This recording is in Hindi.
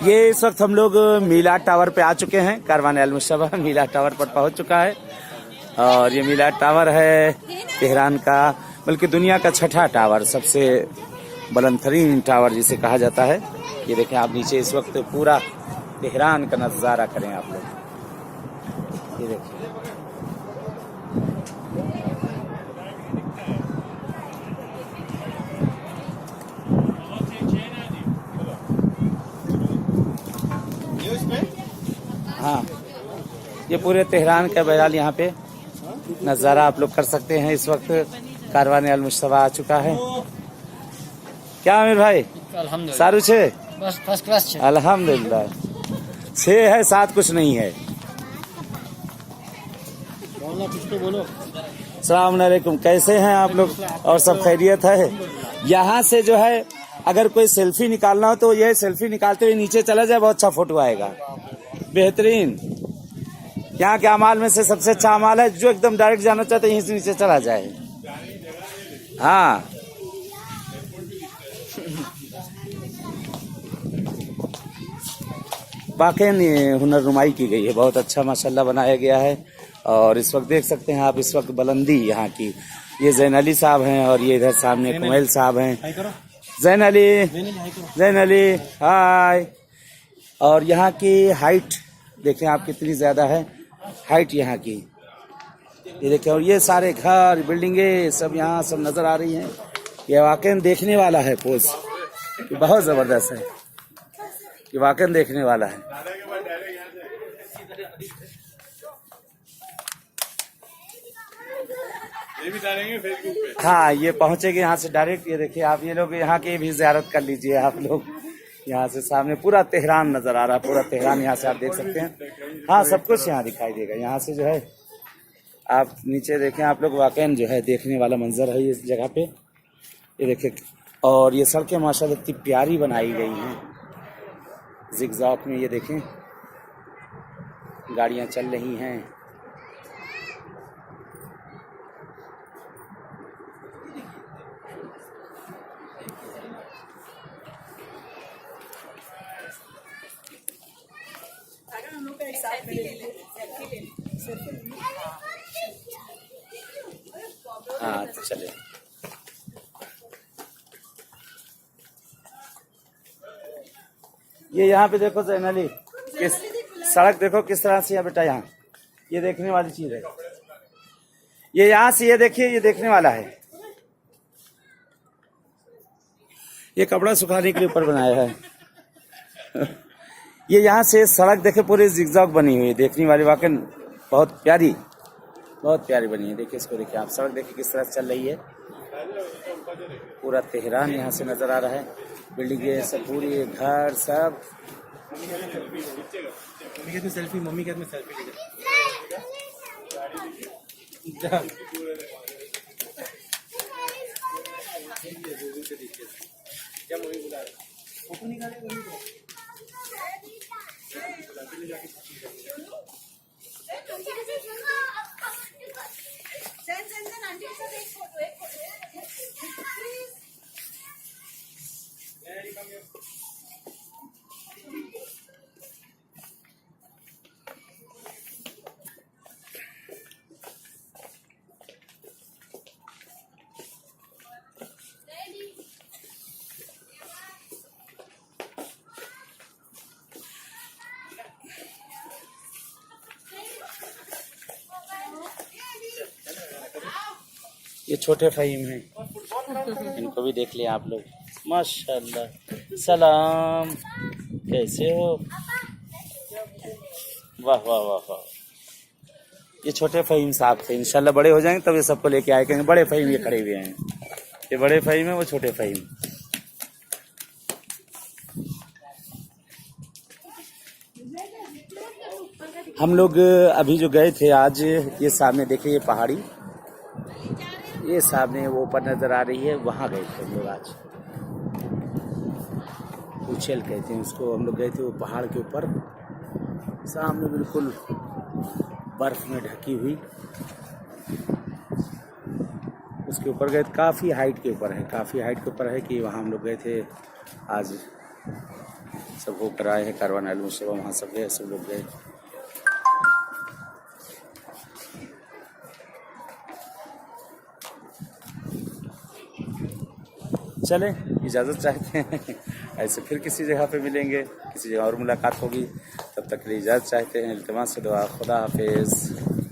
ये इस वक्त हम लोग मीलाद टावर पे आ चुके हैं। कारवान अल मुस्तफा मीलाद टावर पर पहुंच चुका है और ये मीलाद टावर है तेहरान का, बल्कि दुनिया का छठा टावर, सबसे बुलंदतरीन टावर जिसे कहा जाता है। ये देखें आप नीचे इस वक्त पूरा तेहरान का नज़ारा करें आप लोग। ये देखिए हाँ, ये पूरे तेहरान का बहरहाल यहाँ पे नज़ारा आप लोग कर सकते हैं। इस वक्त कारवान अल मुस्तफा आ चुका है। क्या आमिर भाई सारू छे? बस फर्स्ट क्लास अल्हम्दुलिल्लाह। 6 है 7 कुछ नहीं है। कुछ तो बोलो। अस्सलाम वालेकुम, कैसे हैं आप लोग? और सब खैरियत है? यहाँ से जो है अगर कोई सेल्फी निकालना हो तो यह सेल्फी निकालते हुए नीचे चला जाए, बहुत अच्छा फोटो आएगा, बेहतरीन। यहाँ के अमाल में से सबसे अच्छा अमाल है, जो एकदम डायरेक्ट जाना चाहते यहीं से नीचे चला जाए। हाँ, वाकई हुनरनुमाई की गई है, बहुत अच्छा माशाल्लाह बनाया गया है। और इस वक्त देख सकते हैं आप, इस वक्त बुलंदी यहाँ की, ये जैन अली साहब हैं और ये इधर सामने कुमैल साहब हैं। जैन अली हाय। और यहाँ की हाइट देखें आप कितनी ज्यादा है हाइट यहाँ की, ये देखें। और ये सारे घर बिल्डिंगे सब यहाँ सब नजर आ रही हैं। ये वाकई देखने वाला है पोज, बहुत जबरदस्त है, ये वाकई देखने वाला है। ये भी डालेंगे फेसबुक पे। हाँ, ये पहुंचेगी यहाँ से डायरेक्ट। ये देखिए आप, ये लोग यहाँ की भी ज़ियारत कर लीजिए आप लोग। यहाँ से सामने पूरा तेहरान नजर आ रहा है, पूरा तेहरान यहाँ से आप देख सकते हैं। हाँ, सब कुछ यहाँ दिखाई देगा। यहाँ से जो है आप नीचे देखें आप लोग, वाकई जो है देखने वाला मंजर है इस जगह पे। ये देखिए, और ये सड़कें माशाल्लाह इतनी प्यारी बनाई गई हैं जिगज़ैग में। ये देखें गाड़ियाँ चल रही हैं। हाँ तो चले। ये यहाँ पे देखो जैन अली, किस सड़क देखो किस तरह से है बेटा। यहाँ ये देखने वाली चीज है, ये यहाँ से ये देखिए, ये देखने वाला है। ये कपड़ा सुखाने के लिए ऊपर बनाया है। ये यहाँ से सड़क देखे पूरी जिगजैग बनी हुई है, देखने वाली, वाकई बहुत प्यारी, बहुत प्यारी बनी है। देखिए इसको, देखिए आप सड़क देखिए किस तरह चल रही है। पूरा तेहरान यहाँ से नजर आ रहा है, बिल्डिंगे सब, पूरी घर सब। सेल्फी मम्मी के में सेल्फी ये छोटे फ़हीम हैं, इनको भी देख लिया आप लोग। माशाल्लाह, सलाम, कैसे हो? वाह वाह वाह वाह। ये छोटे फ़हीम साहब थे, इंशाल्लाह बड़े हो जाएंगे तब ये सबको लेके आए कहेंगे बड़े फ़हीम ये खड़े हुए हैं। ये बड़े फ़हीम है, वो छोटे फ़हीम। हम लोग अभी जो गए थे आज, ये सामने देखिए ये पहाड़ी, ये सामने वो ऊपर नजर आ रही है, वहाँ गए थे हम लोग आज। उछल कहते हैं उसको। हम लोग गए थे वो पहाड़ के ऊपर, सामने बिल्कुल बर्फ में ढकी हुई, उसके ऊपर गए। काफ़ी हाइट के ऊपर है, काफ़ी हाइट के ऊपर है कि वहाँ हम लोग गए थे आज सब होकर आए हैं कारवान आलू से, वहाँ सब गए, सब लोग गए। चलें, इजाज़त चाहते हैं, ऐसे फिर किसी जगह पे मिलेंगे, किसी जगह और मुलाकात होगी, तब तक के लिए इजाज़त चाहते हैं। इल्तिमास से दुआ, खुदा हाफिज़।